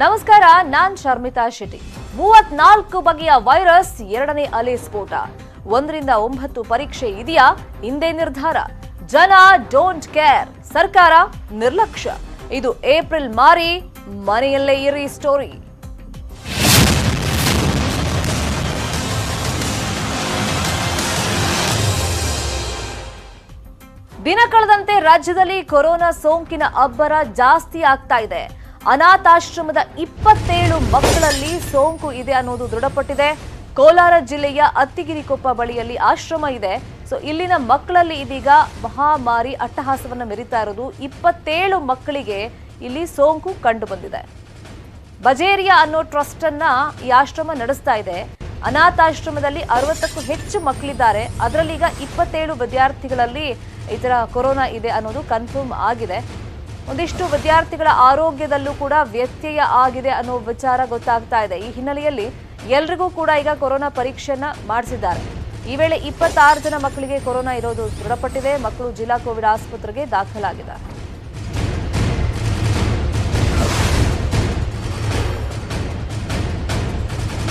ನಮಸ್ಕಾರ, ನಾನ್ ಶರ್ಮಿತಾ ಶೆಟ್ಟಿ. 34 ಬಗೆಯ ವೈರಸ್, ಎರಡನೇ ಅಲೆ ಸ್ಫೋಟ. 1 ರಿಂದ 9 ಪರೀಕ್ಷೆ ಇದೆಯಾ? ಇಂದೇ ನಿರ್ಧಾರ. ಜನ ಡೋಂಟ್ ಕೇರ್, ಸರ್ಕಾರ ನಿರ್ಲಕ್ಷ್ಯ. ಇದು ಏಪ್ರಿಲ್ ಮಾರಿ, ಮನೆಯಲ್ಲೇ ಇರಿ ಸ್ಟೋರಿ. ದಿನ ಕಳೆದಂತೆ ರಾಜ್ಯದಲ್ಲಿ ಕೊರೋನಾ ಸೋಂಕಿನ ಅಬ್ಬರ ಜಾಸ್ತಿ ಆಗ್ತಾ ಇದೆ. ಅನಾಥಾಶ್ರಮದ 27 ಮಕ್ಕಳಲ್ಲಿ ಸೋಂಕು ಇದೆ ಅನ್ನೋದು ದೃಢಪಟ್ಟಿದೆ. ಕೋಲಾರ ಜಿಲ್ಲೆಯ ಅತ್ತಿಗಿರಿಕೊಪ್ಪ ಬಳಿಯಲ್ಲಿ ಆಶ್ರಮ ಇದೆ. ಇಲ್ಲಿನ ಮಕ್ಕಳಲ್ಲಿ ಇದೀಗ ಮಹಾಮಾರಿ ಅಟ್ಟಹಾಸವನ್ನ ಮೆರಿತಾ ಇರೋದು. 27 ಮಕ್ಕಳಿಗೆ ಇಲ್ಲಿ ಸೋಂಕು ಕಂಡು ಬಂದಿದೆ. ಬಜೇರಿಯಾ ಅನ್ನೋ ಟ್ರಸ್ಟ್ ಅನ್ನ ಈ ಆಶ್ರಮ ನಡೆಸ್ತಾ ಇದೆ. ಅನಾಥಾಶ್ರಮದಲ್ಲಿ 60ಕ್ಕೂ ಹೆಚ್ಚು ಮಕ್ಕಳಿದ್ದಾರೆ. ಅದರಲ್ಲಿ ಈಗ 27 ವಿದ್ಯಾರ್ಥಿಗಳಲ್ಲಿ ಈ ತರ ಕೊರೋನಾ ಇದೆ ಅನ್ನೋದು ಕನ್ಫರ್ಮ್ ಆಗಿದೆ. ಒಂದಿಷ್ಟು ವಿದ್ಯಾರ್ಥಿಗಳ ಆರೋಗ್ಯದಲ್ಲೂ ಕೂಡ ವ್ಯತ್ಯಯ ಆಗಿದೆ ಅನ್ನೋ ವಿಚಾರ ಗೊತ್ತಾಗ್ತಾ ಇದೆ. ಈ ಹಿನ್ನೆಲೆಯಲ್ಲಿ ಎಲ್ರಿಗೂ ಕೂಡ ಈಗ ಕೊರೋನಾ ಪರೀಕ್ಷೆಯನ್ನ ಮಾಡಿಸಿದ್ದಾರೆ. ಈ ವೇಳೆ 26 ಜನ ಮಕ್ಕಳಿಗೆ ಕೊರೋನಾ ಇರೋದು ದೃಢಪಟ್ಟಿದೆ. ಮಕ್ಕಳು ಜಿಲ್ಲಾ ಕೋವಿಡ್ ಆಸ್ಪತ್ರೆಗೆ ದಾಖಲಾಗಿದ್ದಾರೆ.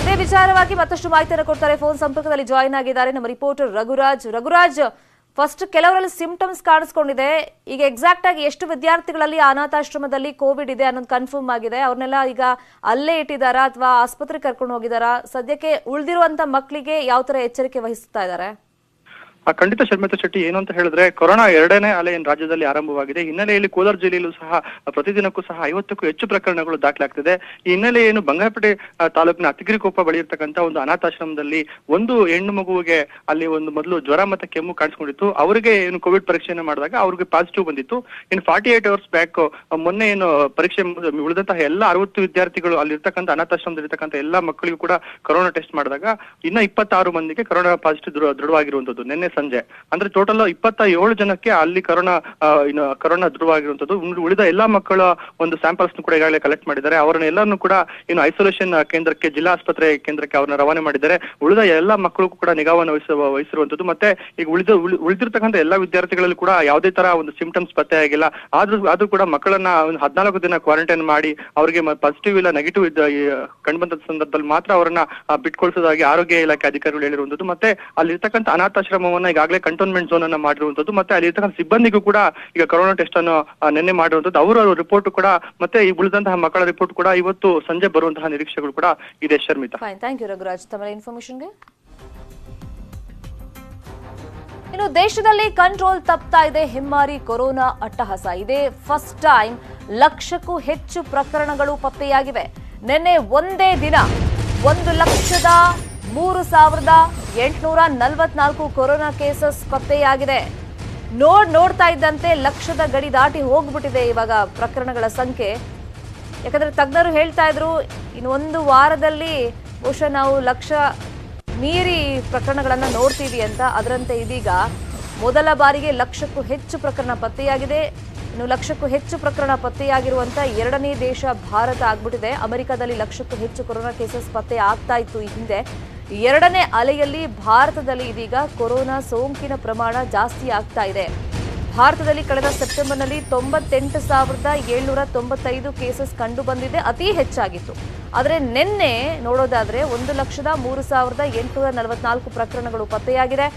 ಇದೇ ವಿಚಾರವಾಗಿ ಮತ್ತಷ್ಟು ಮಾಹಿತಿಯನ್ನು ಕೊಡ್ತಾರೆ. ಫೋನ್ ಸಂಪರ್ಕದಲ್ಲಿ ಜಾಯಿನ್ ಆಗಿದ್ದಾರೆ ನಮ್ಮ ರಿಪೋರ್ಟರ್ ರಘುರಾಜ್. ಫಸ್ಟ್ ಕೆಲವರಲ್ಲಿ ಸಿಂಪ್ಟಮ್ಸ್ ಕಾಣಿಸ್ಕೊಂಡಿದೆ. ಈಗ ಎಕ್ಸಾಕ್ಟ್ ಆಗಿ ಎಷ್ಟು ವಿದ್ಯಾರ್ಥಿಗಳಲ್ಲಿ ಅನಾಥಾಶ್ರಮದಲ್ಲಿ ಕೋವಿಡ್ ಇದೆ ಅನ್ನೋದು ಕನ್ಫರ್ಮ್ ಆಗಿದೆ? ಅವ್ರನ್ನೆಲ್ಲ ಈಗ ಅಲ್ಲೇ ಇಟ್ಟಿದ್ದಾರಾ ಅಥವಾ ಆಸ್ಪತ್ರೆಗೆ ಕರ್ಕೊಂಡು ಹೋಗಿದ್ದಾರಾ? ಸದ್ಯಕ್ಕೆ ಉಳಿದಿರುವಂತ ಮಕ್ಕಳಿಗೆ ಯಾವ ತರ ಎಚ್ಚರಿಕೆ ವಹಿಸ್ತಾ ಇದ್ದಾರೆ? ಖಂಡಿತ ಶರ್ಮಿತಾ ಶೆಟ್ಟಿ, ಏನು ಅಂತ ಹೇಳಿದ್ರೆ ಕೊರೋನಾ ಎರಡನೇ ಅಲೆ ರಾಜ್ಯದಲ್ಲಿ ಆರಂಭವಾಗಿದೆ. ಹಿನ್ನೆಲೆಯಲ್ಲಿ ಕೋಲಾರ ಜಿಲ್ಲೆಯಲ್ಲೂ ಸಹ ಪ್ರತಿದಿನಕ್ಕೂ ಸಹ 50ಕ್ಕೂ ಹೆಚ್ಚು ಪ್ರಕರಣಗಳು ದಾಖಲಾಗ್ತಿದೆ. ಈ ಹಿನ್ನೆಲೆ ಏನು ಬಂಗಾರಪೇಟೆ ತಾಲೂಕಿನ ಅತ್ತಿಗಿರಿಕೊಪ್ಪ ಬಳಿ ಇರ್ತಕ್ಕಂಥ ಒಂದು ಅನಾಥಾಶ್ರಮದಲ್ಲಿ ಒಂದು ಹೆಣ್ಣು ಮಗುವಿಗೆ ಅಲ್ಲಿ ಒಂದು ಮೊದಲು ಜ್ವರ ಮತ್ತೆ ಕೆಮ್ಮು ಕಾಣಿಸ್ಕೊಂಡಿತ್ತು. ಅವರಿಗೆ ಏನು ಕೋವಿಡ್ ಪರೀಕ್ಷೆಯನ್ನು ಮಾಡಿದಾಗ ಅವ್ರಿಗೆ ಪಾಸಿಟಿವ್ ಬಂದಿತ್ತು. ಇನ್ನು 48 ಅವರ್ಸ್ ಬ್ಯಾಕ್ ಮೊನ್ನೆ ಏನು ಪರೀಕ್ಷೆ ಉಳಿದಂತಹ ಎಲ್ಲ 60 ವಿದ್ಯಾರ್ಥಿಗಳು ಅಲ್ಲಿ ಇರ್ತಕ್ಕಂಥ ಅನಾಥಾಶ್ರಮದಲ್ಲಿ ಇರ್ತಕ್ಕಂಥ ಎಲ್ಲಾ ಮಕ್ಕಳಿಗೂ ಕೂಡ ಕೊರೋನಾ ಟೆಸ್ಟ್ ಮಾಡಿದಾಗ ಇನ್ನ 26 ಮಂದಿಗೆ ಕೊರೋನಾ ಪಾಸಿಟಿವ್ ದೃಢವಾಗಿರುವಂತದ್ದು. ನಿನ್ನೆ ಸಂಜೆ ಅಂದ್ರೆ ಟೋಟಲ್ 27 ಜನಕ್ಕೆ ಅಲ್ಲಿ ಕೊರೋನಾ ದೃಢವಾಗಿರುವಂತದ್ದು. ಉಳಿದ ಎಲ್ಲಾ ಮಕ್ಕಳ ಒಂದು ಸ್ಯಾಂಪಲ್ಸ್ ಕೂಡ ಈಗಾಗಲೇ ಕಲೆಕ್ಟ್ ಮಾಡಿದ್ದಾರೆ. ಅವರನ್ನ ಎಲ್ಲರನ್ನು ಕೂಡ ಇನ್ನು ಐಸೋಲೇಷನ್ ಕೇಂದ್ರಕ್ಕೆ, ಜಿಲ್ಲಾ ಆಸ್ಪತ್ರೆ ಕೇಂದ್ರಕ್ಕೆ ಅವ್ರನ್ನ ರವಾನೆ ಮಾಡಿದ್ದಾರೆ. ಉಳಿದ ಎಲ್ಲಾ ಮಕ್ಕಳಿಗೂ ಕೂಡ ನಿಗಾವನ್ನು ವಹಿಸಿರುವಂತದ್ದು. ಮತ್ತೆ ಈಗ ಉಳಿದಿರ್ತಕ್ಕಂಥ ಎಲ್ಲಾ ವಿದ್ಯಾರ್ಥಿಗಳಲ್ಲಿ ಕೂಡ ಯಾವುದೇ ತರ ಒಂದು ಸಿಂಪ್ಟಮ್ಸ್ ಪತ್ತೆ ಆಗಿಲ್ಲ. ಆದ್ರೂ ಕೂಡ ಮಕ್ಕಳನ್ನ 14 ದಿನ ಕ್ವಾರಂಟೈನ್ ಮಾಡಿ ಅವರಿಗೆ ಪಾಸಿಟಿವ್ ಇಲ್ಲ ನೆಗೆಟಿವ್ ಕಂಡುಬಂದ ಸಂದರ್ಭದಲ್ಲಿ ಮಾತ್ರ ಅವರನ್ನ ಬಿಟ್ಕೊಳ್ಸೋದಾಗಿ ಆರೋಗ್ಯ ಇಲಾಖೆ ಅಧಿಕಾರಿಗಳು ಹೇಳಿರುವಂತದ್ದು. ಮತ್ತೆ ಅಲ್ಲಿರ್ತಕ್ಕಂಥ ಅನಾಥಾಶ್ರಮವನ್ನ ಈಗಾಗಲೇ ಕಂಟೋನ್ಮೆಂಟ್ ಝೋನ್ ಅನ್ನ ಮಾಡಿರುವಂತದ್ದು. ಮತ್ತೆ ಅಲ್ಲಿ ಇರ್ತಕ್ಕಂಥ ಸಿಬ್ಬಂದಿಗೂ ಕೂಡ ಈಗ ಕೊರೋನಾ ಟೆಸ್ಟ್ ಅನ್ನು ನಿನ್ನೆ ಮಾಡಿರುವಂತದ್ದು. ಅವರ ರಿಪೋರ್ಟ್ ಕೂಡ ಮತ್ತೆ ಈ ಉಳಿದಂತಹ ಮಕ್ಕಳ ರಿಪೋರ್ಟ್ ಕೂಡ ಇವತ್ತು ಸಂಜೆ ಬರುವಂತಹ ನಿರೀಕ್ಷೆಗಳು ಕೂಡ ಇದೆ. ಶರ್ಮಿತಾ, ಥ್ಯಾಂಕ್ ಯು ರಘುರಾಜ್ ತಮ್ಮ ಇನ್ಫಾರ್ಮೇಶನ್ಗೆ. ಇನ್ನು ದೇಶದಲ್ಲಿ ಕಂಟ್ರೋಲ್ ತಪ್ತಾ ಇದೆ ಹೆಮ್ಮಾರಿ ಕೊರೋನಾ ಅಟ್ಟಹಾಸ. ಇದೇ ಫಸ್ಟ್ ಟೈಮ್ 1,00,000ಕ್ಕೂ ಹೆಚ್ಚು ಪ್ರಕರಣಗಳು ಪತ್ತೆಯಾಗಿವೆ. ನಿನ್ನೆ ಒಂದೇ ದಿನ 1,03,844 ಕೊರೋನಾ ಕೇಸಸ್ ಪತ್ತೆಯಾಗಿದೆ. ನೋಡ್ತಾ ಇದ್ದಂತೆ 1,00,000ದ ಗಡಿ ದಾಟಿ ಹೋಗ್ಬಿಟ್ಟಿದೆ ಇವಾಗ ಪ್ರಕರಣಗಳ ಸಂಖ್ಯೆ. ಯಾಕಂದ್ರೆ ತಜ್ಞರು ಹೇಳ್ತಾ ಇದ್ರು ಇನ್ನು ಒಂದು ವಾರದಲ್ಲಿ ಬಹುಶಃ ನಾವು 1,00,000 ಮೀರಿ ಪ್ರಕರಣಗಳನ್ನ ನೋಡ್ತೀವಿ ಅಂತ. ಅದರಂತೆ ಇದೀಗ ಮೊದಲ ಬಾರಿಗೆ 1,00,000ಕ್ಕೂ ಹೆಚ್ಚು ಪ್ರಕರಣ ಪತ್ತೆಯಾಗಿದೆ. ಇನ್ನು 1,00,000ಕ್ಕೂ ಹೆಚ್ಚು ಪ್ರಕರಣ ಪತ್ತೆಯಾಗಿರುವಂತ ಎರಡನೇ ದೇಶ ಭಾರತ ಆಗ್ಬಿಟ್ಟಿದೆ. ಅಮೆರಿಕದಲ್ಲಿ 1,00,000ಕ್ಕೂ ಹೆಚ್ಚು ಕೊರೋನಾ ಕೇಸಸ್ ಪತ್ತೆ ಆಗ್ತಾ ಇತ್ತು ಈ ಹಿಂದೆ. ಎರಡನೇ ಅಲೆಯಲ್ಲಿ ಭಾರತದಲ್ಲಿ ಇದೀಗ ಕೊರೋನಾ ಸೋಂಕಿನ ಪ್ರಮಾಣ ಜಾಸ್ತಿ ಆಗ್ತಾ ಇದೆ. ಭಾರತದಲ್ಲಿ ಕಳೆದ ಸೆಪ್ಟೆಂಬರ್ನಲ್ಲಿ 98,795 ಕೇಸಸ್ ಕಂಡು ಬಂದಿದೆ, ಅತಿ ಹೆಚ್ಚಾಗಿತ್ತು. ಆದರೆ ನಿನ್ನೆ ನೋಡೋದಾದ್ರೆ 1,03,844 ಪ್ರಕರಣಗಳು ಪತ್ತೆಯಾಗಿದೆ.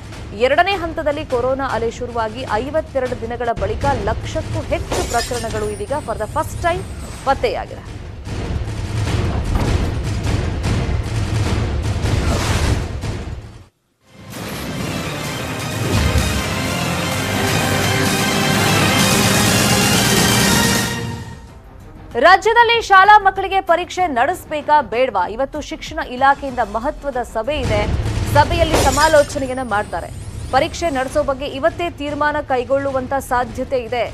ಎರಡನೇ ಹಂತದಲ್ಲಿ ಕೊರೋನಾ ಅಲೆ ಶುರುವಾಗಿ 52 ದಿನಗಳ ಬಳಿಕ 1,00,000ಕ್ಕೂ ಹೆಚ್ಚು ಪ್ರಕರಣಗಳು ಇದೀಗ ಫಾರ್ ದ ಫಸ್ಟ್ ಟೈಮ್ ಪತ್ತೆಯಾಗಿದೆ. ರಾಜ್ಯದಲ್ಲಿ ಶಾಲಾ ಮಕ್ಕಳಿಗೆ ಪರೀಕ್ಷೆ ನಡೆಸಬೇಕಾ ಬೇಡವಾ? ಇವತ್ತು ಶಿಕ್ಷಣ ಇಲಾಖೆಯಿಂದ ಮಹತ್ವದ ಸಭೆ ಇದೆ. ಸಭೆಯಲ್ಲಿ ಸಮಾಲೋಚನೆಯನ್ನ ಮಾಡ್ತಾರೆ. ಪರೀಕ್ಷೆ ನಡೆಸೋ ಬಗ್ಗೆ ಇವತ್ತೇ ತೀರ್ಮಾನ ಕೈಗೊಳ್ಳುವಂತ ಸಾಧ್ಯತೆ ಇದೆ.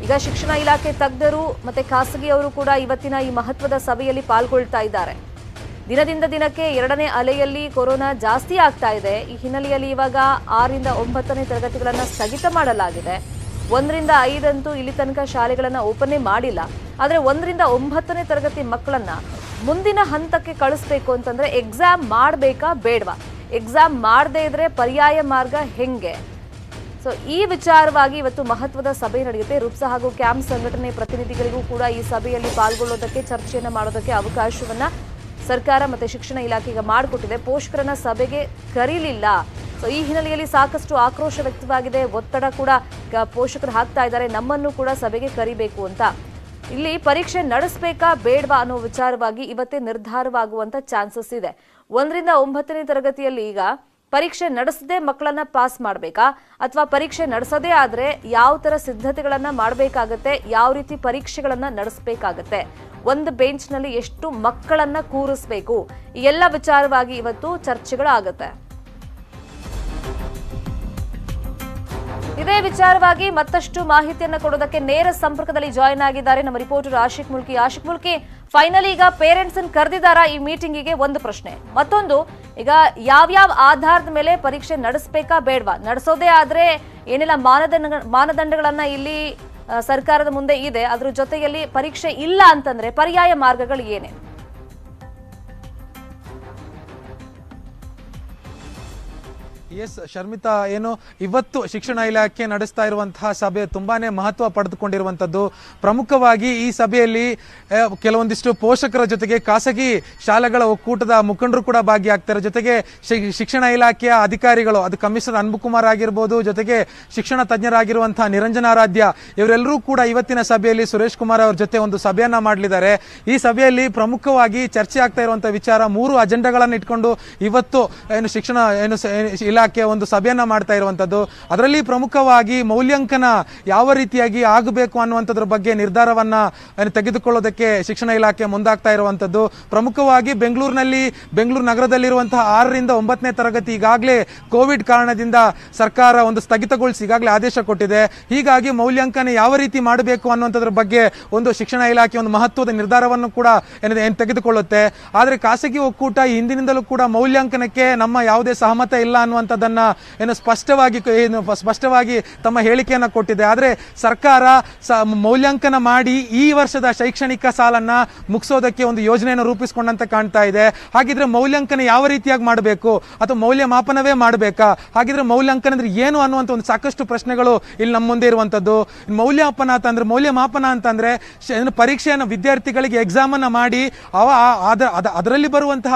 ಈಗ ಶಿಕ್ಷಣ ಇಲಾಖೆ ತಜ್ಞರು ಮತ್ತೆ ಖಾಸಗಿಯವರು ಕೂಡ ಇವತ್ತಿನ ಈ ಮಹತ್ವದ ಸಭೆಯಲ್ಲಿ ಪಾಲ್ಗೊಳ್ತಾ ಇದ್ದಾರೆ. ದಿನದಿಂದ ದಿನಕ್ಕೆ ಎರಡನೇ ಅಲೆಯಲ್ಲಿ ಕೊರೋನಾ ಜಾಸ್ತಿ ಆಗ್ತಾ ಇದೆ. ಈ ಹಿನ್ನೆಲೆಯಲ್ಲಿ ಇವಾಗ 6 ರಿಂದ 9ನೇ ತರಗತಿಗಳನ್ನ ಸ್ಥಗಿತ ಮಾಡಲಾಗಿದೆ. 1 ರಿಂದ 5 ಅಂತೂ ಇಲ್ಲಿ ತನಕ ಶಾಲೆಗಳನ್ನ ಓಪನ್ ಮಾಡಿಲ್ಲ. ಆದ್ರೆ 1 ರಿಂದ 9ನೇ ತರಗತಿ ಮಕ್ಕಳನ್ನ ಮುಂದಿನ ಹಂತಕ್ಕೆ ಕಳಿಸ್ಬೇಕು ಅಂತಂದ್ರೆ ಎಕ್ಸಾಮ್ ಮಾಡಬೇಕಾ ಬೇಡವಾ? ಎಕ್ಸಾಮ್ ಮಾಡದೇ ಇದ್ರೆ ಪರ್ಯಾಯ ಮಾರ್ಗ ಹೆಂಗೆ? ಸೊ ಈ ವಿಚಾರವಾಗಿ ಇವತ್ತು ಮಹತ್ವದ ಸಭೆ ನಡೆಯುತ್ತೆ. ರುಪ್ಸಾ ಹಾಗೂ ಕ್ಯಾಂಪ್ ಸಂಘಟನೆ ಪ್ರತಿನಿಧಿಗಳಿಗೂ ಕೂಡ ಈ ಸಭೆಯಲ್ಲಿ ಪಾಲ್ಗೊಳ್ಳೋದಕ್ಕೆ, ಚರ್ಚೆಯನ್ನ ಮಾಡೋದಕ್ಕೆ ಅವಕಾಶವನ್ನ ಸರ್ಕಾರ ಮತ್ತೆ ಶಿಕ್ಷಣ ಇಲಾಖೆಗೆ ಮಾಡಿಕೊಟ್ಟಿದೆ. ಪೋಷಕರನ್ನ ಸಭೆಗೆ ಕರೀಲಿಲ್ಲ. ಸೊ ಈ ಹಿನ್ನೆಲೆಯಲ್ಲಿ ಸಾಕಷ್ಟು ಆಕ್ರೋಶ ವ್ಯಕ್ತವಾಗಿದೆ. ಒತ್ತಡ ಕೂಡ ಪೋಷಕರು ಹಾಕ್ತಾ ಇದ್ದಾರೆ, ನಮ್ಮನ್ನು ಕೂಡ ಸಭೆಗೆ ಕರಿಬೇಕು ಅಂತ. ಇಲ್ಲಿ ಪರೀಕ್ಷೆ ನಡೆಸಬೇಕಾ ಬೇಡವಾ ಅನ್ನೋ ವಿಚಾರವಾಗಿ ಇವತ್ತೇ ನಿರ್ಧಾರವಾಗುವಂತ ಚಾನ್ಸಸ್ ಇದೆ. 1ರಿಂದ 9ನೇ ತರಗತಿಯಲ್ಲಿ ಈಗ ಪರೀಕ್ಷೆ ನಡೆಸದೆ ಮಕ್ಕಳನ್ನ ಪಾಸ್ ಮಾಡಬೇಕಾ ಅಥವಾ ಪರೀಕ್ಷೆ ನಡೆಸದೇ ಆದ್ರೆ ಯಾವ ತರ ಸಿದ್ಧತೆಗಳನ್ನ ಮಾಡಬೇಕಾಗತ್ತೆ, ಯಾವ ರೀತಿ ಪರೀಕ್ಷೆಗಳನ್ನ ನಡೆಸಬೇಕಾಗತ್ತೆ, ಒಂದು ಬೆಂಚ್ ನಲ್ಲಿ ಎಷ್ಟು ಮಕ್ಕಳನ್ನ ಕೂರಿಸಬೇಕು, ಈ ಎಲ್ಲ ವಿಚಾರವಾಗಿ ಇವತ್ತು ಚರ್ಚೆಗಳಾಗತ್ತೆ. ಇದೇ ವಿಚಾರವಾಗಿ ಮತ್ತಷ್ಟು ಮಾಹಿತಿಯನ್ನು ಕೊಡೋದಕ್ಕೆ ನೇರ ಸಂಪರ್ಕದಲ್ಲಿ ಜಾಯಿನ್ ಆಗಿದ್ದಾರೆ ನಮ್ಮ ರಿಪೋರ್ಟರ್ ಆಶಿಕ್ ಮುಲ್ಕಿ. ಆಶಿಕ್ ಮುಲ್ಕಿ, ಫೈನಲಿ ಈಗ ಪೇರೆಂಟ್ಸ್ ಅನ್ನು ಕರೆದಿದ್ದಾರಾ ಈ ಮೀಟಿಂಗಿಗೆ? ಒಂದು ಪ್ರಶ್ನೆ. ಮತ್ತೊಂದು, ಈಗ ಯಾವ್ಯಾವ ಆಧಾರದ ಮೇಲೆ ಪರೀಕ್ಷೆ ನಡೆಸಬೇಕಾ ಬೇಡವಾ, ನಡೆಸೋದೇ ಆದ್ರೆ ಏನೆಲ್ಲ ಮಾನದಂಡಗಳನ್ನ ಇಲ್ಲಿ ಸರ್ಕಾರದ ಮುಂದೆ ಇದೆ, ಅದ್ರ ಜೊತೆಯಲ್ಲಿ ಪರೀಕ್ಷೆ ಇಲ್ಲ ಅಂತಂದ್ರೆ ಪರ್ಯಾಯ ಮಾರ್ಗಗಳು ಏನೇ? ಎಸ್ ಶರ್ಮಿತಾ, ಏನು ಇವತ್ತು ಶಿಕ್ಷಣ ಇಲಾಖೆ ನಡೆಸ್ತಾ ಇರುವಂತಹ ಸಭೆ ತುಂಬಾನೇ ಮಹತ್ವ ಪಡೆದುಕೊಂಡಿರುವಂತದ್ದು. ಪ್ರಮುಖವಾಗಿ ಈ ಸಭೆಯಲ್ಲಿ ಕೆಲವೊಂದಿಷ್ಟು ಪೋಷಕರ ಜೊತೆಗೆ ಖಾಸಗಿ ಶಾಲೆಗಳ ಒಕ್ಕೂಟದ ಮುಖಂಡರು ಕೂಡ ಭಾಗಿಯಾಗ್ತಾರೆ. ಜೊತೆಗೆ ಶಿಕ್ಷಣ ಇಲಾಖೆಯ ಅಧಿಕಾರಿಗಳು, ಅದು ಕಮಿಷನರ್ ಅನ್ಬುಕುಮಾರ್ ಆಗಿರ್ಬೋದು, ಜೊತೆಗೆ ಶಿಕ್ಷಣ ತಜ್ಞರಾಗಿರುವಂತಹ ನಿರಂಜನಾರಾಧ್ಯ, ಇವರೆಲ್ಲರೂ ಕೂಡ ಇವತ್ತಿನ ಸಭೆಯಲ್ಲಿ ಸುರೇಶ್ ಕುಮಾರ್ ಅವರ ಜೊತೆ ಒಂದು ಸಭೆಯನ್ನ ಮಾಡಲಿದ್ದಾರೆ. ಈ ಸಭೆಯಲ್ಲಿ ಪ್ರಮುಖವಾಗಿ ಚರ್ಚೆ ಆಗ್ತಾ ಇರುವಂತಹ ವಿಚಾರ, 3 ಅಜೆಂಡಾಗಳನ್ನು ಇಟ್ಕೊಂಡು ಇವತ್ತು ಏನು ಶಿಕ್ಷಣ ಇಲಾಖೆ ಒಂದು ಸಭೆಯನ್ನ ಮಾಡ್ತಾ ಇರುವಂತದ್ದು. ಅದರಲ್ಲಿ ಪ್ರಮುಖವಾಗಿ ಮೌಲ್ಯಾಂಕನ ಯಾವ ರೀತಿಯಾಗಿ ಆಗಬೇಕು ಅನ್ನುವಂಥದ್ರ ಬಗ್ಗೆ ನಿರ್ಧಾರವನ್ನ ತೆಗೆದುಕೊಳ್ಳೋದಕ್ಕೆ ಶಿಕ್ಷಣ ಇಲಾಖೆ ಮುಂದಾಗ್ತಾ ಇರುವಂತದ್ದು. ಪ್ರಮುಖವಾಗಿ ಬೆಂಗಳೂರು ನಗರದಲ್ಲಿರುವಂತಹ 6ರಿಂದ 9ನೇ ತರಗತಿ ಈಗಾಗಲೇ ಕೋವಿಡ್ ಕಾರಣದಿಂದ ಸರ್ಕಾರ ಒಂದು ಸ್ಥಗಿತಗೊಳಿಸಿ ಈಗಾಗಲೇ ಆದೇಶ ಕೊಟ್ಟಿದೆ. ಹೀಗಾಗಿ ಮೌಲ್ಯಾಂಕನ ಯಾವ ರೀತಿ ಮಾಡಬೇಕು ಅನ್ನುವಂಥದ್ರ ಬಗ್ಗೆ ಒಂದು ಶಿಕ್ಷಣ ಇಲಾಖೆ ಒಂದು ಮಹತ್ವದ ನಿರ್ಧಾರವನ್ನು ಕೂಡ ತೆಗೆದುಕೊಳ್ಳುತ್ತೆ. ಆದರೆ ಖಾಸಗಿ ಒಕ್ಕೂಟ ಹಿಂದಿನಿಂದಲೂ ಕೂಡ ಮೌಲ್ಯಾಂಕನಕ್ಕೆ ನಮ್ಮ ಯಾವುದೇ ಸಹಮತ ಇಲ್ಲ ಅನ್ನುವಂಥದ್ದನ್ನ ಸ್ಪಷ್ಟವಾಗಿ ತಮ್ಮ ಹೇಳಿಕೆಯನ್ನ ಕೊಟ್ಟಿದೆ. ಆದರೆ ಸರ್ಕಾರ ಮೌಲ್ಯಾಂಕನ ಮಾಡಿ ಈ ವರ್ಷದ ಶೈಕ್ಷಣಿಕ ಸಾಲನ್ನ ಮುಗಿಸೋದಕ್ಕೆ ಒಂದು ಯೋಜನೆಯನ್ನು ರೂಪಿಸಿಕೊಂಡಂತೆ ಕಾಣ್ತಾ ಇದೆ. ಹಾಗಿದ್ರೆ ಮೌಲ್ಯಾಂಕನ ಯಾವ ರೀತಿಯಾಗಿ ಮಾಡಬೇಕು, ಅಥವಾ ಮೌಲ್ಯಮಾಪನವೇ ಮಾಡಬೇಕಾ, ಹಾಗಿದ್ರೆ ಮೌಲ್ಯಾಂಕನ ಅಂದ್ರೆ ಏನು ಅನ್ನುವಂಥ ಒಂದು ಸಾಕಷ್ಟು ಪ್ರಶ್ನೆಗಳು ಇಲ್ಲಿ ನಮ್ಮ ಮುಂದೆ ಇರುವಂತದ್ದು. ಮೌಲ್ಯಮಾಪನ ಅಂತಂದ್ರೆ ಪರೀಕ್ಷೆಯನ್ನು ವಿದ್ಯಾರ್ಥಿಗಳಿಗೆ ಎಕ್ಸಾಮ್ ಅನ್ನ ಮಾಡಿ ಅದರಲ್ಲಿ ಬರುವಂತಹ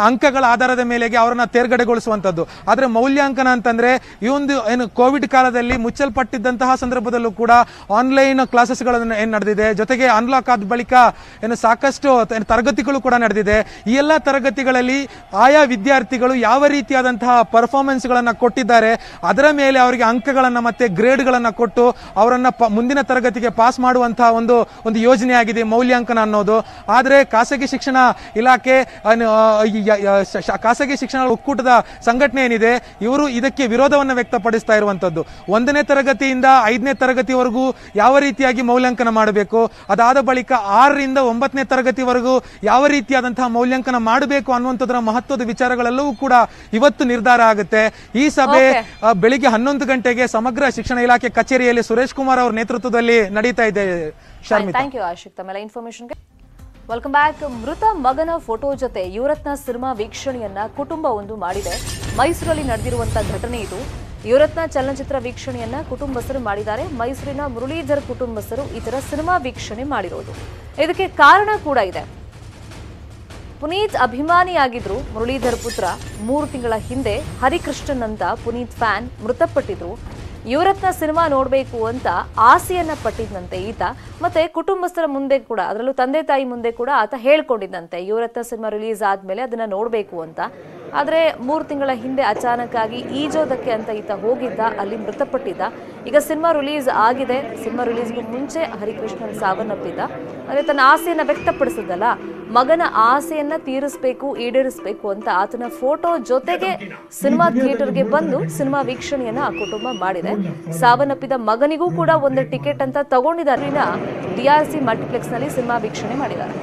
ಅಂಕಗಳ ಆಧಾರದ ಮೇಲೆಗೆ ಅವರನ್ನ ತೇರ್ಗಡೆಗೊಳಿಸುವಂತದ್ದು. ಆದ್ರೆ ಮೌಲ್ಯಾಂಕನ ಅಂತಂದ್ರೆ ಈ ಒಂದು ಕೋವಿಡ್ ಕಾಲದಲ್ಲಿ ಮುಚ್ಚಲ್ಪಟ್ಟಿದ್ದಂತಹ ಸಂದರ್ಭದಲ್ಲೂ ಕೂಡ ಆನ್ಲೈನ್ ಕ್ಲಾಸಸ್ಗಳನ್ನು ನಡೆದಿದೆ. ಜೊತೆಗೆ ಅನ್ಲಾಕ್ ಆದ ಬಳಿಕ ಸಾಕಷ್ಟು ತರಗತಿಗಳು ಕೂಡ ನಡೆದಿದೆ. ಈ ಎಲ್ಲ ತರಗತಿಗಳಲ್ಲಿ ಆಯಾ ವಿದ್ಯಾರ್ಥಿಗಳು ಯಾವ ರೀತಿಯಾದಂತಹ ಪರ್ಫಾರ್ಮೆನ್ಸ್ ಗಳನ್ನ ಕೊಟ್ಟಿದ್ದಾರೆ, ಅದರ ಮೇಲೆ ಅವರಿಗೆ ಅಂಕಗಳನ್ನ ಮತ್ತೆ ಗ್ರೇಡ್ ಗಳನ್ನ ಕೊಟ್ಟು ಅವರನ್ನ ಮುಂದಿನ ತರಗತಿಗೆ ಪಾಸ್ ಮಾಡುವಂತಹ ಒಂದು ಯೋಜನೆ ಆಗಿದೆ ಮೌಲ್ಯಾಂಕನ ಅನ್ನೋದು. ಆದ್ರೆ ಖಾಸಗಿ ಶಿಕ್ಷಣ ಇಲಾಖೆ, ಖಾಸಗಿ ಶಿಕ್ಷಣ ಒಕ್ಕೂಟದ ಸಂಘಟನೆ ಏನಿದೆ, ಇವರು ಇದಕ್ಕೆ ವಿರೋಧವನ್ನು ವ್ಯಕ್ತಪಡಿಸ್ತಾ ಇರುವಂತದ್ದು. 1ನೇ ತರಗತಿಯಿಂದ 5ನೇ ತರಗತಿವರೆಗೂ ಯಾವ ರೀತಿಯಾಗಿ ಮೌಲ್ಯಾಂಕನ ಮಾಡಬೇಕು, ಅದಾದ ಬಳಿಕ 6ರಿಂದ 9ನೇ ತರಗತಿವರೆಗೂ ಯಾವ ರೀತಿಯಾದಂತಹ ಮೌಲ್ಯಾಂಕನ ಮಾಡಬೇಕು ಅನ್ನುವಂಥದ್ರ ಮಹತ್ವದ ವಿಚಾರಗಳೆಲ್ಲವೂ ಕೂಡ ಇವತ್ತು ನಿರ್ಧಾರ ಆಗುತ್ತೆ. ಈ ಸಭೆ ಬೆಳಿಗ್ಗೆ 11 ಗಂಟೆಗೆ ಸಮಗ್ರ ಶಿಕ್ಷಣ ಇಲಾಖೆ ಕಚೇರಿಯಲ್ಲಿ ಸುರೇಶ್ ಕುಮಾರ್ ಅವರ ನೇತೃತ್ವದಲ್ಲಿ ನಡೀತಾ ಇದೆ. ಥ್ಯಾಂಕ್ ಯು ಆಶಿಕ್, ತಮ್ಮೆಲ್ಲ ಇನ್ಫಾರ್ಮೇಶನ್ಗೆ. Welcome back. ಮೃತ ಮಗನ ಫೋಟೋ ಜೊತೆ ಯುವರತ್ನ ಸಿನಿಮಾ ವೀಕ್ಷಣೆಯನ್ನ ಕುಟುಂಬವೊಂದು ಮಾಡಿದೆ. ಮೈಸೂರಲ್ಲಿ ನಡೆದಿರುವಂತಹ ಘಟನೆ ಇದು. ಯುವರತ್ನ ಚಲನಚಿತ್ರ ವೀಕ್ಷಣೆಯನ್ನ ಕುಟುಂಬಸ್ಥರು ಮಾಡಿದ್ದಾರೆ. ಮೈಸೂರಿನ ಮುರಳೀಧರ್ ಕುಟುಂಬಸ್ಥರು ಈ ತರ ಸಿನಿಮಾ ವೀಕ್ಷಣೆ ಮಾಡಿರೋದು. ಇದಕ್ಕೆ ಕಾರಣ ಕೂಡ ಇದೆ. ಪುನೀತ್ ಅಭಿಮಾನಿಯಾಗಿದ್ರು ಮುರಳೀಧರ್ ಪುತ್ರ. 3 ತಿಂಗಳ ಹಿಂದೆ ಹರಿಕೃಷ್ಣನ್ ಅಂತ ಪುನೀತ್ ಫ್ಯಾನ್ ಮೃತಪಟ್ಟಿದ್ರು. ಯುವರತ್ನ ಸಿನಿಮಾ ನೋಡಬೇಕು ಅಂತ ಆಸೆಯನ್ನ ಪಟ್ಟಿದ್ದಂತೆ ಈತ. ಮತ್ತೆ ಕುಟುಂಬಸ್ಥರ ಮುಂದೆ ಕೂಡ, ಅದರಲ್ಲೂ ತಂದೆ ತಾಯಿ ಮುಂದೆ ಕೂಡ ಆತ ಹೇಳ್ಕೊಂಡಿದ್ದಂತೆ ಯುವರತ್ನ ಸಿನಿಮಾ ರಿಲೀಸ್ ಆದ್ಮೇಲೆ ಅದನ್ನ ನೋಡಬೇಕು ಅಂತ. ಆದ್ರೆ 3 ತಿಂಗಳ ಹಿಂದೆ ಅಚಾನಕ್ ಆಗಿ ಈಜೋದಕ್ಕೆ ಅಂತ ಈತ ಹೋಗಿದ್ದ, ಅಲ್ಲಿ ಮೃತಪಟ್ಟಿದ್ದ. ಈಗ ಸಿನಿಮಾ ರಿಲೀಸ್ ಆಗಿದೆ. ಸಿನಿಮಾ ರಿಲೀಸ್ಗೂ ಮುಂಚೆ ಹರಿಕೃಷ್ಣನ್ ಸಾವನ್ನಪ್ಪಿದ್ದ. ಅದೇ ತನ್ನ ಆಸೆಯನ್ನ ವ್ಯಕ್ತಪಡಿಸಿದ್ದಲ್ಲ, ಮಗನ ಆಸೆಯನ್ನ ತೀರಿಸಬೇಕು, ಈಡೇರಿಸಬೇಕು ಅಂತ ಆತನ ಫೋಟೋ ಜೊತೆಗೆ ಸಿನಿಮಾ ಥಿಯೇಟರ್ಗೆ ಬಂದು ಸಿನಿಮಾ ವೀಕ್ಷಣೆಯನ್ನ ಆ ಕುಟುಂಬ ಮಾಡಿದೆ. ಸಾವನ್ನಪ್ಪಿದ ಮಗನಿಗೂ ಕೂಡ ಒಂದು ಟಿಕೆಟ್ ಅಂತ ತಗೊಂಡಿದ್ದಾರೆ. DRC ಮಲ್ಟಿಪ್ಲೆಕ್ಸ್ ನಲ್ಲಿ ಸಿನಿಮಾ ವೀಕ್ಷಣೆ ಮಾಡಿದ್ದಾರೆ.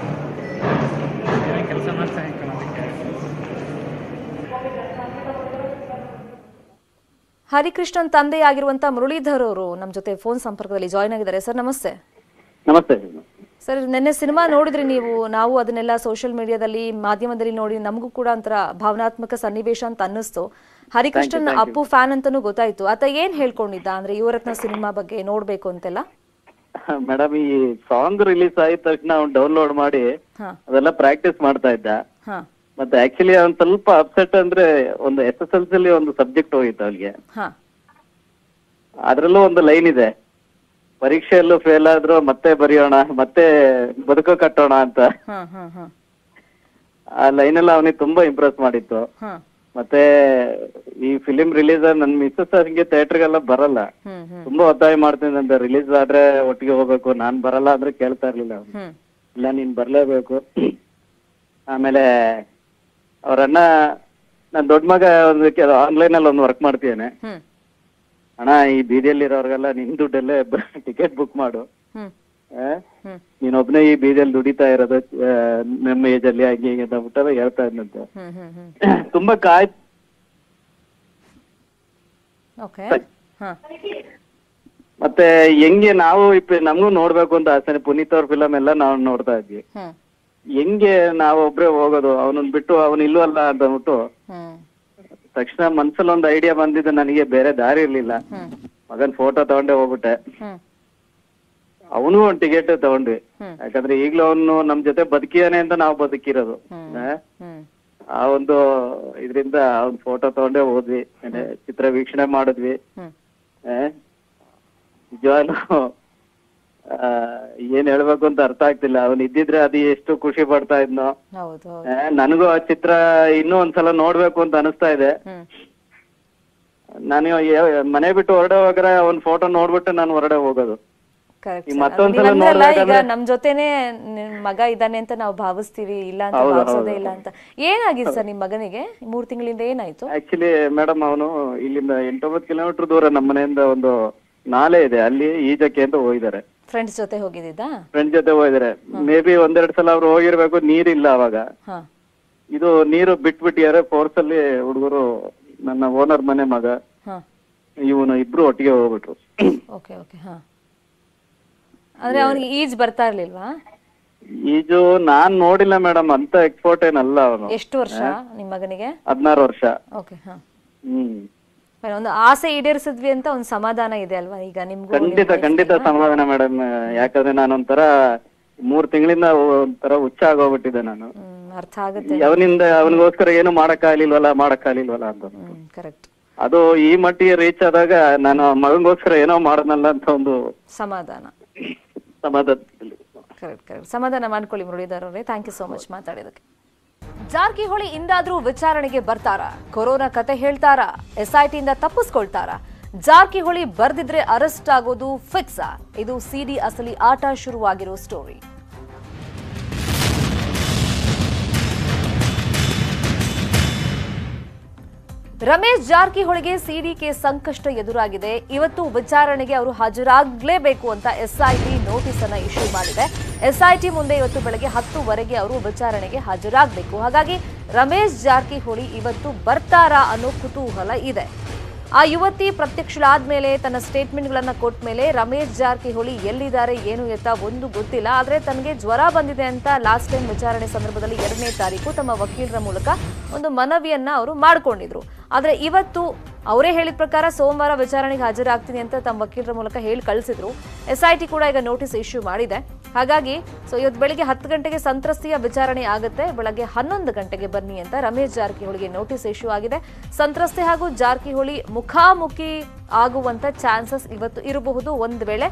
ಹರಿಕೃಷ್ಣನ್ ತಂದೆಯಾಗಿರುವಂತಹ ಮುರಳೀಧರ್ ಅವರು ನಮ್ಮ ಜೊತೆ ಫೋನ್ ಸಂಪರ್ಕದಲ್ಲಿ ಜಾಯಿನ್ ಆಗಿದ್ದಾರೆ. ಸರ್ ನಮಸ್ತೆ. ನಮಸ್ತೆ ಸರ್, ನಿನ್ನೆ ಸಿನಿಮಾ ನೋಡಿದ್ರಿ ನೀವು? ನಾವು ಅದನ್ನೆಲ್ಲ ಸೋಷಿಯಲ್ ಮೀಡಿಯಾದಲ್ಲಿ, ಮಾಧ್ಯಮದಲ್ಲಿ ನೋಡಿ ನಮಗೂ ಕೂಡ ಒಂಥರ ಭಾವನಾತ್ಮಕ ಸನ್ನಿವೇಶ ಅಂತ ಅನ್ನಿಸ್ತು. ಹರಿಕೃಷ್ಣನ್ ಅಪ್ಪು ಫ್ಯಾನ್ ಅಂತಾನು ಗೊತ್ತಾಯ್ತು. ಆತ ಏನ್ ಹೇಳ್ಕೊಂಡಿದ್ದ ಅಂದ್ರೆ ಯುವರತ್ನ ಸಿನಿಮಾ ಬಗ್ಗೆ ನೋಡ್ಬೇಕು ಅಂತೆಲ್ಲ? ಮೇಡಮ್, ಈ ಸಾಂಗ್ ರಿಲೀಸ್ ಆಗಿದ ತಕ್ಷಣ ಅವ್ನು ಡೌನ್ಲೋಡ್ ಮಾಡಿ ಅದೆಲ್ಲ ಪ್ರಾಕ್ಟೀಸ್ ಮಾಡ್ತಾ ಇದ್ದ. ಮತ್ತೆ ಆಕ್ಚುಲಿ ಅವ್ನ್ ಸ್ವಲ್ಪ ಅಪ್ಸೆಟ್ ಅಂದ್ರೆ ಒಂದು SSLC ಒಂದು ಸಬ್ಜೆಕ್ಟ್ ಹೋಗಿತ್ತು ಅವ್ನಿಗೆ. ಅದ್ರಲ್ಲೂ ಒಂದು ಲೈನ್ ಇದೆ, ಪರೀಕ್ಷೆಯಲ್ಲೂ ಫೇಲ್ ಆದ್ರೂ ಮತ್ತೆ ಬರೆಯೋಣ, ಮತ್ತೆ ಬದುಕೋ ಕಟ್ಟೋಣ ಅಂತ. ಆ ಲೈನ್ ಎಲ್ಲ ಅವನಿಗೆ ತುಂಬಾ ಇಂಪ್ರೆಸ್ ಮಾಡಿತ್ತು. ಮತ್ತೆ ಈ ಫಿಲಿಂ ರಿಲೀಸ್ ನನ್ ಮಿಸ್ಸಸ್ ಹಂಗೆ ಥಿಯೇಟರ್ಗೆಲ್ಲ ಬರಲ್ಲ, ತುಂಬಾ ಒತ್ತಾಯ ಮಾಡ್ತೀನಿ ಅಂತ, ರಿಲೀಸ್ ಆದ್ರೆ ಒಟ್ಟಿಗೆ ಹೋಗ್ಬೇಕು, ನಾನ್ ಬರಲ್ಲ ಅಂದ್ರೆ ಕೇಳ್ತಾ ಇರ್ಲಿಲ್ಲ ಅವ್ನು. ಇಲ್ಲ ನೀನ್ ಬರ್ಲೇಬೇಕು. ಆಮೇಲೆ ಅವ್ರಣ್ಣ, ನಾನ್ ದೊಡ್ಡ ಮಗ ಒಂದು ಆನ್ಲೈನ್ ಅಲ್ಲಿ ಒಂದು ವರ್ಕ್ ಮಾಡ್ತಿದ್ದೇನೆ, ಅಣ್ಣ ಈ ಬೀದಿಯಲ್ಲಿ ಇರೋರ್ಗೆಲ್ಲ ನಿನ್ ದುಡ್ಡಲ್ಲೇ ಟಿಕೆಟ್ ಬುಕ್ ಮಾಡು, ನೀನೊಬ್ನೇ ಈ ಬೀದಿಯಲ್ಲಿ ದುಡಿತಾ ಇರೋದು ನಮ್ಮ ಏಜ್ ಅಲ್ಲಿ ಹಂಗೆ ಹಿಂಗೆ ಅಂತ ಬಿಟ್ಟಾಗ ಹೇಳ್ತಾ ಇದ್ನಂತೆ. ತುಂಬಾ ಮತ್ತೆ ಹೆಂಗೆ ನಾವು ನಮಗೂ ನೋಡ್ಬೇಕು ಅಂತ ಆಸೆ, ಪುನೀತ್ ಅವ್ರ ಫಿಲಮ್ ಎಲ್ಲ ನಾವು ನೋಡ್ತಾ ಇದ್ವಿ. ಹೆಂಗೆ ನಾವು ಒಬ್ರೇ ಹೋಗೋದು, ಅವನನ್ನ ಬಿಟ್ಟು ಅವನ್ ಇಲ್ವಲ್ಲ ಅಂತ ಅಂದ್ಬಿಟ್ಟು ತಕ್ಷಣ ಮನ್ಸಲ್ಲಿ ಒಂದು ಐಡಿಯಾ ಬಂದಿದ್ದು, ನನಗೆ ಬೇರೆ ದಾರಿ ಇರ್ಲಿಲ್ಲ. ಮಗನ್ ಫೋಟೋ ತಗೊಂಡೆ ಹೋಗ್ಬಿಟ್ಟೆ, ಅವನು ಒಂದ್ ಟಿಕೆಟ್ ತಗೊಂಡ್ವಿ. ಯಾಕಂದ್ರೆ ಈಗ್ಲೂ ಅವನು ನಮ್ ಜೊತೆ ಬದುಕಿಯಾನೆ ಅಂತ ನಾವು ಬದುಕಿರೋದು. ಆ ಒಂದು ಇದ್ರಿಂದ ಅವ್ನ್ ಫೋಟೋ ತಗೊಂಡೇ ಹೋದ್ವಿ, ಚಿತ್ರ ವೀಕ್ಷಣೆ ಮಾಡಿದ್ವಿ. ನಿಜವಾಗ್ಲೂ ಏನ್ ಹೇಳ್ಬೇಕು ಅಂತ ಅರ್ಥ ಆಗ್ತಿಲ್ಲ. ಅವನ್ ಇದ್ದಿದ್ರೆ ಅದು ಎಷ್ಟು ಖುಷಿ ಪಡ್ತಾ ಇದ್ನೋ. ನನಗೂ ಆ ಚಿತ್ರ ಇನ್ನೂ ಒಂದ್ಸಲ ನೋಡ್ಬೇಕು ಅಂತ ಅನಿಸ್ತಾ ಇದೆ. ನಾನು ಮನೆ ಬಿಟ್ಟು ಹೊರಡೆ ಹೋಗ್ರೆ ಅವನ್ ಫೋಟೋ ನೋಡ್ಬಿಟ್ಟು ನಾನು ಹೊರಡೆ ಹೋಗೋದು. ಈಗ ನಮ್ ಜೊತೆನೆ ಮಗ ಇದ್ದಾನೆ ಅಂತ ನಾವು ಭಾವಿಸ್ತೀವಿ, ಇಲ್ಲ ಅಂತ ಭಾವಿಸೋದೇ ಇಲ್ಲ ಅಂತ. ಏನಾಗಿದೆ ಸರ್ ನಿಮ್ ಮಗನಿಗೆ 3 ತಿಂಗಳಿಂದ ಏನಾಯ್ತು? ಆಕ್ಚುಲಿ ಮೇಡಮ್, ಅವನು ಇಲ್ಲಿಂದ 8-9 ಕಿಲೋಮೀಟರ್ ದೂರ ನಮ್ಮ ಮನೆಯಿಂದ ಒಂದು ನಾಲೆ ಇದೆ, ಅಲ್ಲಿ ಈಜಕ್ಕೆ ಅಂತ ಹೋಗಿದ್ದಾರೆ. ಫ್ರೆಂಡ್ಸ್ ಜೊತೆ ಹೋಗಿದ್ದ? ಫ್ರೆಂಡ್ಸ್ ಜೊತೆ ಹೋಗಿದ್ದಾರೆ. ಮೇ ಬಿ 1-2 ಸಲ ಅವ್ರು ಹೋಗಿರ್ಬೇಕು, ನೀರಿಲ್ಲ ಅವಾಗ. ಇದು ನೀರು ಬಿಟ್ಬಿಟ್ಟಿದ್ದಾರೆ ಫೋರ್ಸ್ ಅಲ್ಲಿ. ಹುಡುಗರು, ನನ್ನ ಓನರ್ ಮನೆ ಮಗ ಇವನು ಇಬ್ರು ಒಟ್ಟಿಗೆ ಹೋಗ್ಬಿಟ್ರು. ಅಂದ್ರೆ ಅವನಿಗೆ ಈಜ್ ಬರ್ತಾ ಇರ್ಲಿಲ್ವಾ? ಈಜು ನಾನ್ ನೋಡಿಲ್ಲ ಮೇಡಮ್, ಅಂತ ಎಕ್ಸ್ಪರ್ಟ್ ಏನಲ್ಲ ಅವನು. ಎಷ್ಟು ವರ್ಷ ನಿಮ್ ಮಗನಿಗೆ? 16 ವರ್ಷ. ಒಂದು ಆಸೆ ಈಡೇರಿಸಿದ್ವಿ ಅಂತ ಒಂದ್ ಸಮಾಧಾನ ಇದೆ ಅಲ್ವಾ ಈಗ ನಿಮ್ಗೂ? ಖಂಡಿತ ಸಮಾಧಾನ ಮೇಡಮ್. ಯಾಕಂದ್ರೆ ನಾನೊಂಥರ 3 ತಿಂಗಳಿಂದ ಒಂಥರ ಹುಚ್ಚ ಆಗೋಗ್ಬಿಟ್ಟಿದ್ದೆ ನಾನು. ಅರ್ಥ ಆಗುತ್ತೆ. ಅವನಿಗೋಸ್ಕರ ಏನು ಮಾಡಕ್ಕಾಗ್ಲಿಲ್ವಲ್ಲ ಅಂತ. ಕರೆಕ್ಟ್. ಅದು ಈ ಮಟ್ಟಿಗೆ ರೀಚ್ ಆದಾಗ ನಾನು ಮಗನಿಗೋಸ್ಕರ ಏನೋ ಮಾಡನಲ್ಲ ಅಂತ ಒಂದು ಸಮಾಧಾನ ಕರೆಕ್ಟ್ ಸಮಾಧಾನ ಮಾಡ್ಕೊಳ್ಳಿ ಮುರಳೀಧರ್ ಅವರೇ. ಥ್ಯಾಂಕ್ ಯು ಸೋ ಮಚ್ ಮಾತಾಡಿದಕ್ಕೆ. ಜಾರಕಿಹೊಳಿ ಇಂದಾದ್ರೂ ವಿಚಾರಣೆಗೆ ಬರ್ತಾರ? ಕೊರೋನಾ ಕತೆ ಹೇಳ್ತಾರ? SITಯಿಂದ ತಪ್ಪಿಸ್ಕೊಳ್ತಾರ? ಜಾರಕಿಹೊಳಿ ಬರ್ದಿದ್ರೆ ಅರೆಸ್ಟ್ ಆಗೋದು ಫಿಕ್ಸ್? ಇದು CD ಅಸಲಿ ಆಟ ಶುರುವಾಗಿರೋ ಸ್ಟೋರಿ. ರಮೇಶ್ ಜಾರಕಿಹೊಳಿಗೆ ಸಿಡಿಕೆ ಸಂಕಷ್ಟ ಎದುರಾಗಿದೆ. ಇವತ್ತು ವಿಚಾರಣೆಗೆ ಅವರು ಹಾಜರಾಗಲೇಬೇಕು ಅಂತ SIT ನೋಟಿಸ್ ಅನ್ನ ಇಶ್ಯೂ ಮಾಡಿದೆ. SIT ಮುಂದೆ ಇವತ್ತು ಬೆಳಗ್ಗೆ 10:00ವರೆಗೆ ಅವರು ವಿಚಾರಣೆಗೆ ಹಾಜರಾಗಬೇಕು. ಹಾಗಾಗಿ ರಮೇಶ್ ಜಾರಕಿಹೊಳಿ ಇವತ್ತು ಬರ್ತಾರಾ ಅನ್ನೋ ಕುತೂಹಲ ಇದೆ. ಆ ಯುವತಿ ಪ್ರತ್ಯಕ್ಷಳಾದ್ಮೇಲೆ ತನ್ನ ಸ್ಟೇಟ್ಮೆಂಟ್ಗಳನ್ನ ಕೊಟ್ಟ ಮೇಲೆ ರಮೇಶ್ ಜಾರಕಿಹೊಳಿ ಎಲ್ಲಿದ್ದಾರೆ ಏನು ಎತ್ತ ಒಂದು ಗೊತ್ತಿಲ್ಲ. ಆದ್ರೆ ತನಗೆ ಜ್ವರ ಬಂದಿದೆ ಅಂತ ಲಾಸ್ಟ್ ಟೈಮ್ ವಿಚಾರಣೆ ಸಂದರ್ಭದಲ್ಲಿ 2ನೇ ತಾರೀಕು ತಮ್ಮ ವಕೀಲರ ಮೂಲಕ ಒಂದು ಮನವಿಯನ್ನ ಅವರು ಮಾಡ್ಕೊಂಡಿದ್ರು. ಆದ್ರೆ ಇವತ್ತು ಅವರೇ ಹೇಳಿದ ಪ್ರಕಾರ ಸೋಮವಾರ ವಿಚಾರಣೆಗೆ ಹಾಜರಾಗ್ತೀನಿ ಅಂತ ತಮ್ಮ ವಕೀಲರ ಮೂಲಕ ಹೇಳಿ ಕಳಿಸಿದ್ರು. SIT ಕೂಡ ಈಗ ನೋಟಿಸ್ ಇಶ್ಯೂ ಮಾಡಿದೆ. ಹಾಗಾಗಿ ಇವತ್ತು ಬೆಳಿಗ್ಗೆ 10 ಗಂಟೆಗೆ ಸಂತ್ರಸ್ತೆಯ ವಿಚಾರಣೆ ಆಗುತ್ತೆ. ಬೆಳಗ್ಗೆ 11 ಗಂಟೆಗೆ ಬನ್ನಿ ಅಂತ ರಮೇಶ್ ಜಾರಕಿಹೊಳಿಗೆ ನೋಟಿಸ್ ಇಶ್ಯೂ ಆಗಿದೆ. ಸಂತ್ರಸ್ತೆ ಹಾಗೂ ಜಾರಕಿಹೊಳಿ ಮುಖಾಮುಖಿ ಆಗುವಂತ ಚಾನ್ಸಸ್ ಇವತ್ತು ಇರಬಹುದು. ಒಂದು ವೇಳೆ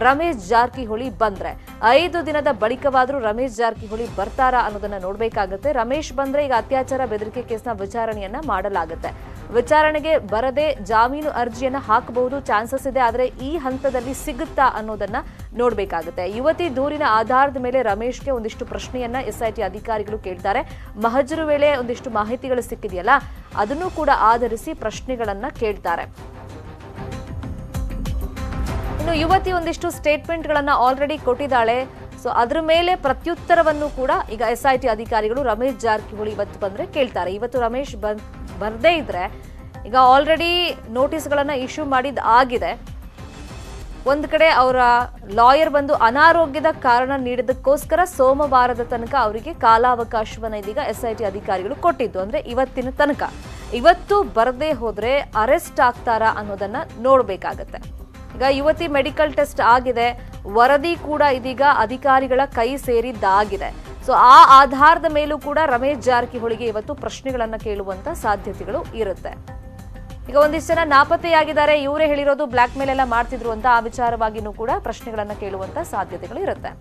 ರಮೇಶ್ ಜಾರಕಿಹೊಳಿ ಬಂದ್ರೆ 5 ದಿನದ ಬಳಿಕವಾದ್ರೂ ರಮೇಶ್ ಜಾರಕಿಹೊಳಿ ಬರ್ತಾರಾ ಅನ್ನೋದನ್ನ ನೋಡ್ಬೇಕಾಗುತ್ತೆ. ರಮೇಶ್ ಬಂದ್ರೆ ಈಗ ಅತ್ಯಾಚಾರ ಬೆದರಿಕೆ ಕೇಸ್ನ ವಿಚಾರಣೆಯನ್ನ ಮಾಡಲಾಗುತ್ತೆ. ವಿಚಾರಣೆಗೆ ಬರದೆ ಜಾಮೀನು ಅರ್ಜಿಯನ್ನ ಹಾಕಬಹುದು, ಚಾನ್ಸಸ್ ಇದೆ. ಆದ್ರೆ ಈ ಹಂತದಲ್ಲಿ ಸಿಗುತ್ತಾ ಅನ್ನೋದನ್ನ ನೋಡ್ಬೇಕಾಗುತ್ತೆ. ಯುವತಿ ದೂರಿನ ಆಧಾರದ ಮೇಲೆ ರಮೇಶ್ಗೆ ಒಂದಿಷ್ಟು ಪ್ರಶ್ನೆಯನ್ನ SIT ಅಧಿಕಾರಿಗಳು ಕೇಳ್ತಾರೆ. ಮಹಜರು ವೇಳೆ ಒಂದಿಷ್ಟು ಮಾಹಿತಿಗಳು ಸಿಕ್ಕಿದೆಯಲ್ಲ, ಅದನ್ನು ಕೂಡ ಆಧರಿಸಿ ಪ್ರಶ್ನೆಗಳನ್ನ ಕೇಳ್ತಾರೆ. ಇನ್ನು ಯುವತಿ ಒಂದಿಷ್ಟು ಸ್ಟೇಟ್ಮೆಂಟ್ಗಳನ್ನ ಆಲ್ರೆಡಿ ಕೊಟ್ಟಿದ್ದಾಳೆ. ಸೊ ಅದ್ರ ಮೇಲೆ ಪ್ರತ್ಯುತ್ತರವನ್ನು ಕೂಡ ಈಗ SIT ಅಧಿಕಾರಿಗಳು ರಮೇಶ್ ಜಾರಕಿಹೊಳಿ ಇವತ್ತು ಬಂದ್ರೆ ಕೇಳ್ತಾರೆ. ಇವತ್ತು ರಮೇಶ್ ಬರ್ದೇ ಇದ್ರೆ ಈಗ ಆಲ್ರೆಡಿ ನೋಟಿಸ್ಗಳನ್ನ ಇಶ್ಯೂ ಆಗಿದೆ. ಒಂದ್ ಕಡೆ ಅವರ ಲಾಯರ್ ಬಂದು ಅನಾರೋಗ್ಯದ ಕಾರಣ ನೀಡಿದಕ್ಕೋಸ್ಕರ ಸೋಮವಾರದ ತನಕ ಅವರಿಗೆ ಕಾಲಾವಕಾಶವನ್ನ ಇದೀಗ SIT ಅಧಿಕಾರಿಗಳು ಕೊಟ್ಟಿದ್ದು, ಅಂದ್ರೆ ಇವತ್ತಿನ ತನಕ. ಇವತ್ತು ಬರದೇ ಹೋದ್ರೆ ಅರೆಸ್ಟ್ ಆಗ್ತಾರಾ ಅನ್ನೋದನ್ನ ನೋಡ್ಬೇಕಾಗತ್ತೆ. ಈಗ ಯುವತಿ ಮೆಡಿಕಲ್ ಟೆಸ್ಟ್ ಆಗಿದೆ, ವರದಿ ಕೂಡ ಇದೀಗ ಅಧಿಕಾರಿಗಳ ಕೈ ಸೇರಿದ್ದಾಗಿದೆ. ಸೊ ಆ ಆಧಾರದ ಮೇಲೂ ಕೂಡ ರಮೇಶ್ ಜಾರಕಿಹೊಳಿಗೆ ಇವತ್ತು ಪ್ರಶ್ನೆಗಳನ್ನ ಕೇಳುವಂತ ಸಾಧ್ಯತೆಗಳು ಇರುತ್ತೆ. ಈಗ ಒಂದಿಷ್ಟು ಜನ ನಾಪತ್ತೆಯಾಗಿದ್ದಾರೆ, ಇವರೇ ಹೇಳಿರೋದು ಬ್ಲಾಕ್ ಮೇಲ್ ಎಲ್ಲ ಮಾಡ್ತಿದ್ರು ಅಂತ ಆ ವಿಚಾರವಾಗಿನೂ ಕೂಡ ಪ್ರಶ್ನೆಗಳನ್ನ ಕೇಳುವಂತ ಸಾಧ್ಯತೆಗಳು ಇರುತ್ತೆ.